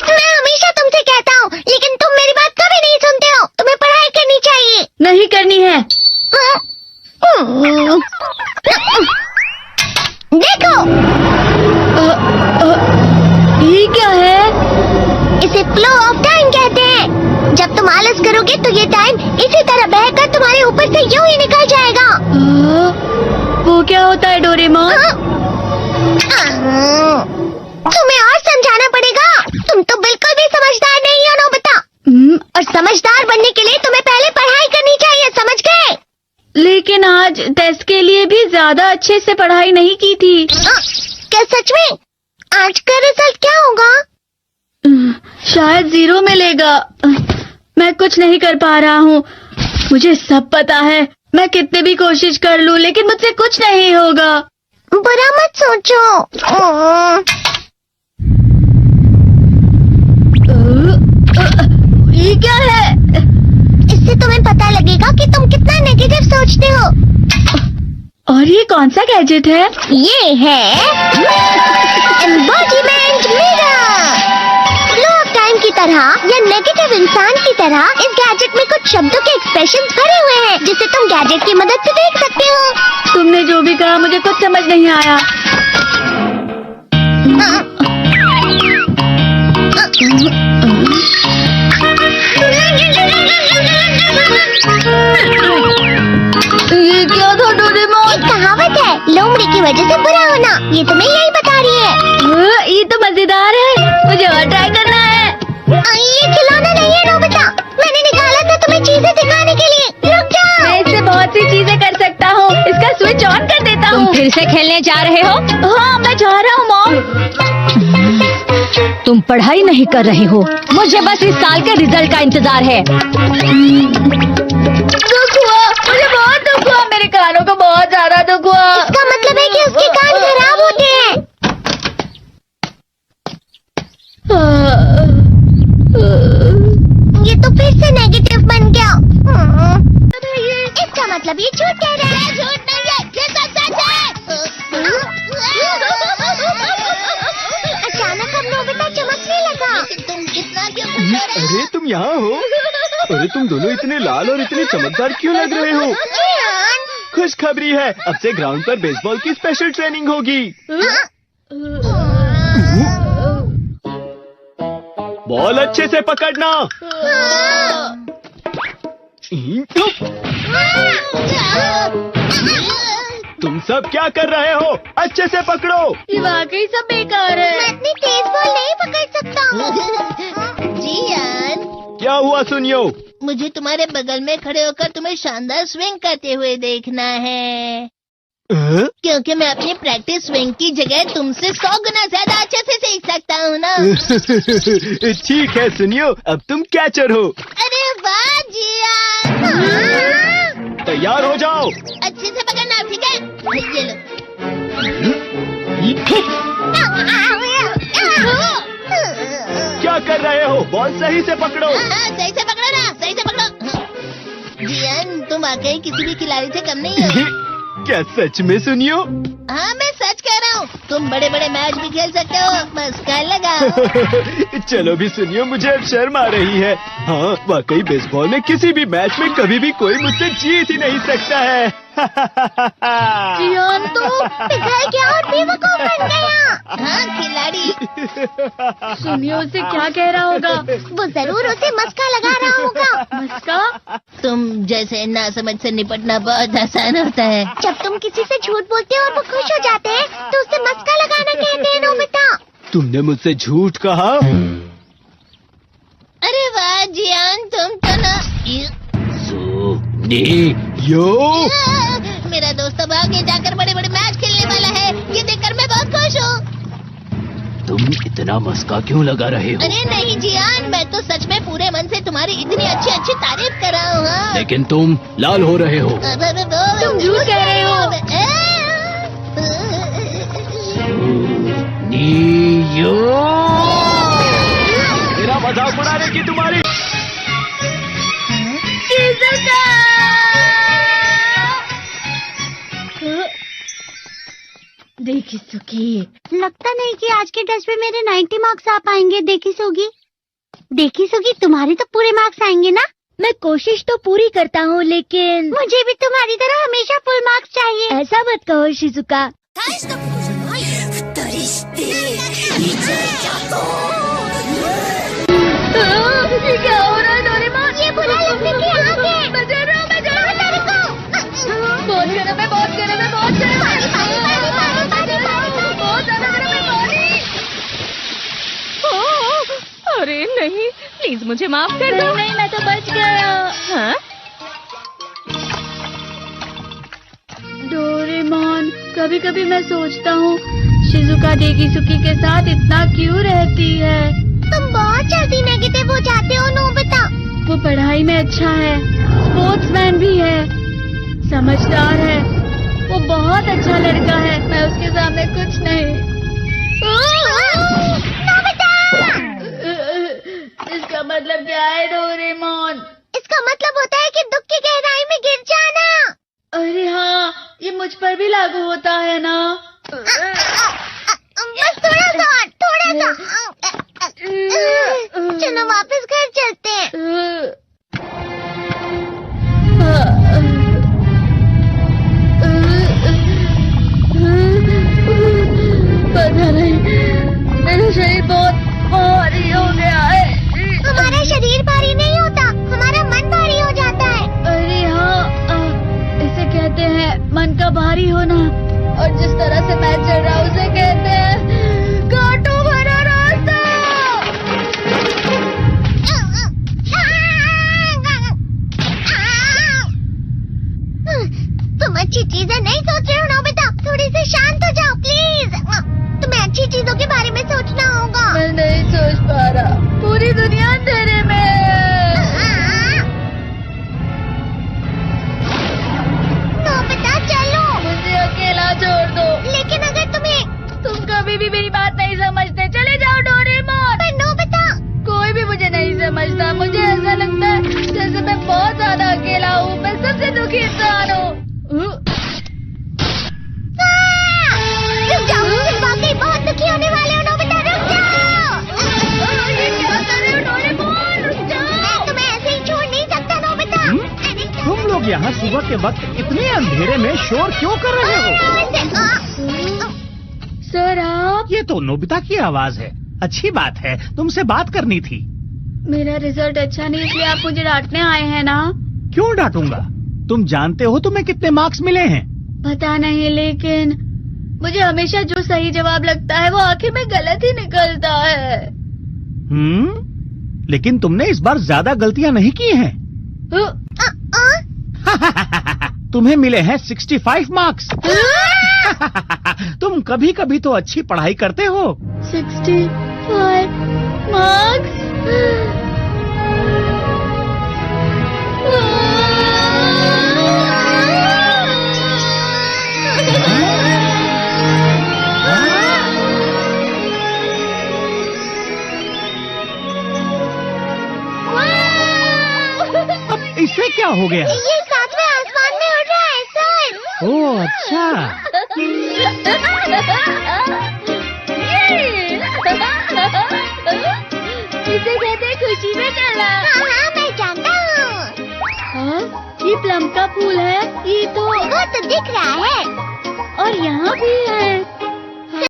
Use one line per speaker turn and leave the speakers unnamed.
मैं हमेशा तुमसे कहता हूँ, लेकिन तुम मेरी बात कभी नहीं सुनते हो। तुम्हें पढ़ाई करनी चाहिए।
नहीं करनी है।
देखो,
ये क्या है?
इसे फ्लो ऑफ टाइम कहते हैं। जब तुम आलस करोगे तो ये टाइम इसी तरह बहकर तुम्हारे ऊपर से यूं ही निकल जाएगा।
वो क्या होता है डोरेमोन?
तुम्हें और समझाना पड़ेगा। तुम तो बिल्कुल भी समझदार नहीं हो नोबिता। और समझदार बनने के लिए तुम्हें पहले पढ़ाई करनी चाहिए, समझ गए?
लेकिन आज टेस्ट के लिए भी ज्यादा अच्छे से पढ़ाई नहीं की थी।
क्या सच में? आज का रिजल्ट क्या होगा?
शायद 0 मिलेगा। मैं कुछ नहीं कर पा रहा हूँ। मुझे सब पता है। मैं कितने भी कोशिश कर लूँ, लेकिन मुझसे कुछ नहीं होगा।
बुरा मत सोचो।
ये क्या है?
इससे तुम्हें पता लगेगा कि तुम कितना नेगेटिव सोचते हो।
और ये कौन सा गैजेट है?
ये है embodiment mirror. Flow of time की तरह या नेगेटिव इंसान की तरह इस गैजेट में कुछ शब्दों के एक्सप्रेशंस भरे हुए हैं, जिसे तुम गैजेट की मदद से देख सकते हो।
तुमने जो भी कहा मुझे कुछ समझ नहीं आया। ये क्या था डोरेमोन?
एक कहावत है, लोमड़ी की वजह से बुरा होना। ये तुम्हें यही बता रही है।
ये तो मजेदार है। मुझे और ट्राई करना है।
ये खिलौना नहीं है नोबिता। मैंने निकाला था तुम्हें चीजें सिखाने के लिए। रुक जाओ।
मैं इससे बहुत सी चीजें कर सकता हूँ। इसका स्विच ऑन कर देता हूँ।
तुम फिर से खेलने जा रहे हो?
हाँ, मैं जा रहा हूँ मॉम।
तुम पढ़ाई नहीं कर रही हो। मुझे बस इस साल के रिजल्ट का इंतजार है।
दुख हुआ, मुझे बहुत दुख हुआ। मेरे कानों को बहुत ज्यादा दुख हुआ।
इसका मतलब है कि उसके कान खराब होते हैं। ये तो फिर से नेगेटिव बन गया। इसका मतलब ये झूठ कह रहा है। झूठ नहीं है, ये सच है। अचानक हम नोबिता चमकने लगा। तुम कितना क्यों?
अरे तुम यहाँ हो? अरे तुम दोनों इतने लाल और इतने चमकदार क्यों लग रहे हो? खुशखबरी है, अब से ग्राउंड पर बेसबॉल की स्पेशल ट्रेनिंग होगी। बॉल अच्छे से पकड़ना। तुम सब क्या कर रहे हो? अच्छे से पकड़ो।
ये वाकई सब बेकार है।
मैं इतनी तेज बॉल नहीं पकड़ सकता। जियान,
क्या हुआ सुनियो?
मुझे तुम्हारे बगल में खड़े होकर तुम्हें शानदार स्विंग करते हुए देखना है, क्योंकि मैं अपनी प्रैक्टिस स्विंग की जगह तुमसे 100 गुना ज्यादा अच्छे से सीख सकता हूँ ना।
ठीक है सुनियो, अब तुम कैचर हो।
अरे वाह जियान।
तैयार हो जाओ।
अच्छे से पकड़ना, ठीक है? ये लो।
क्या कर रहे हो? बॉल सही से पकड़ो।
सही से पकड़ो ना, सही से पकड़ो। जियान, तुम वाकई किसी भी खिलाड़ी से कम नहीं हो।
क्या सच में सुनियो?
हाँ, मैं सच कह रहा हूँ। तुम बड़े बड़े मैच भी खेल सकते हो। मस्का लगाओ।
चलो भी सुनियो, मुझे अब शर्म आ रही है। हाँ, वाकई बेसबॉल में किसी भी मैच में कभी भी कोई मुझसे जीत ही नहीं सकता है।
जियान तो
पिघल गया और बेवकूफ बन गया। हाँ, खिलाड़ी।
सुनियो उसे क्या कह रहा होगा?
वो जरूर उसे मस्का लगा रहा होगा।
मस्का?
तुम जैसे नासमझ से निपटना बहुत आसान होता है। जब तुम किसी से झूठ बोलते हो और वो खुश हो जाते हैं, तो उसे मस्का लगाना कहते हैं नोबिता।
तुमने मुझसे झूठ कहा?
अरे वाह जियान, तुम तो ना।
यो,
मेरा दोस्त अब आगे जाकर बड़े बड़े मैच खेलने वाला है। ये देखकर मैं बहुत खुश हूँ।
तुम इतना मस्का क्यों लगा रहे हो?
अरे नहीं जियान, मैं तो सच में पूरे मन से तुम्हारी इतनी अच्छी अच्छी तारीफ कर रहा हूँ। हाँ।
लेकिन तुम लाल हो रहे हो।
तुम
झूठ कह रहे हो।
मेरा मजाक उड़ाने की तुम्हारी।
देखी सुखी।
लगता नहीं कि आज के टेस्ट में मेरे 90 मार्क्स आ पाएंगे। देखी सोगी तुम्हारे तो पूरे मार्क्स आएंगे ना?
मैं कोशिश तो पूरी करता हूँ, लेकिन
मुझे भी तुम्हारी तरह हमेशा फुल मार्क्स चाहिए।
ऐसा मत कहो शिजुका।
ये क्या हो रहा है डोरेमोन?
ये बुरा लगने की आग है।
मैं डर रहा हूँ, मैं डर रहा हूँ। बहुत गर्म है, बहुत गर्म है, बहुत गर्म है। बहुत ज्यादा गर्म है पानी। अरे नहीं, प्लीज मुझे माफ कर दो।
नहीं, मैं तो बच गया।
हाँ? डोरेमोन, कभी कभी मैं सोचता हूँ शिजुका डेकिसुकी के साथ इतना क्यों रहती है।
तुम बहुत जल्दी नेगेटिव हो जाते हो नोबिता।
वो पढ़ाई में अच्छा है, स्पोर्ट्समैन भी है, समझदार है, वो बहुत अच्छा लड़का है। मैं उसके सामने कुछ नहीं।
नोबिता!
इसका मतलब क्या है डोरेमोन?
इसका मतलब होता है कि दुख की गहराई में गिर जाना।
अरे हाँ, ये मुझ पर भी लागू होता है ना।
बस थोड़ा सा। चलो वापस घर चलते हैं।
पता नहीं, मेरा शरीर बहुत भारी हो गया है।
हमारा शरीर भारी नहीं होता, हमारा मन भारी हो जाता है।
अरे हाँ, इसे कहते हैं मन का भारी होना। और जिस तरह से मैं चल रहा हूँ उसे कहते हैं कांटों भरा रास्ता।
तुम अच्छी चीजें नहीं सोच रहे हो नोबिता। थोड़ी सी शांत हो जाओ प्लीज। तुम्हें अच्छी चीजों के बारे में सोचना होगा।
मैं नहीं सोच पा रहा, पूरी दुनिया अंधेरे में है।
नोबिता चलो।
मुझे अकेला छोड़ दो।
लेकिन अगर
तुम कभी भी मेरी बात नहीं समझते, चले जाओ डोरेमोन।
पर नोबिता।
कोई भी मुझे नहीं समझता। मुझे ऐसा लगता है जैसे मैं बहुत ज्यादा अकेला हूँ। मैं सबसे दुखी इंसान हूँ।
रुक जाओ, तुम वाकई बहुत दुखी होने वाले हो नोबिता। रुक जाओ।
ये क्या कर रहे हो डोरेमोन? रुक जाओ।
मैं तुम्हें ऐसे ही छोड़ नहीं सकता नोबिता।
तुम लोग यहाँ सुबह के वक्त इतने अंधेरे में शोर क्यों कर रहे हो?
सर आप?
ये तो नोबिता की आवाज है। अच्छी बात है, तुमसे बात करनी थी।
मेरा रिजल्ट अच्छा नहीं, इसलिए आप मुझे डांटने आए हैं ना?
क्यों डांटूंगा? तुम जानते हो तुम्हें कितने मार्क्स मिले हैं?
पता नहीं, लेकिन मुझे हमेशा जो सही जवाब लगता है वो आखिर में गलत ही निकलता है।
लेकिन तुमने इस बार ज्यादा गलतियां नहीं की हैं। तुम्हें मिले हैं 65 मार्क्स। तुम कभी कभी तो अच्छी पढ़ाई करते हो।
65 मार्क्स?
अब इससे क्या हो गया?
ये सातवें आसमान में उड़ रहा है सर।
ओह अच्छा।
इसे कहते हैं खुशी में चला।
हाँ मैं जानता हूँ।
हाँ, ये प्लम का फूल है। ये तो
वो तो दिख रहा है।
और यहाँ भी है।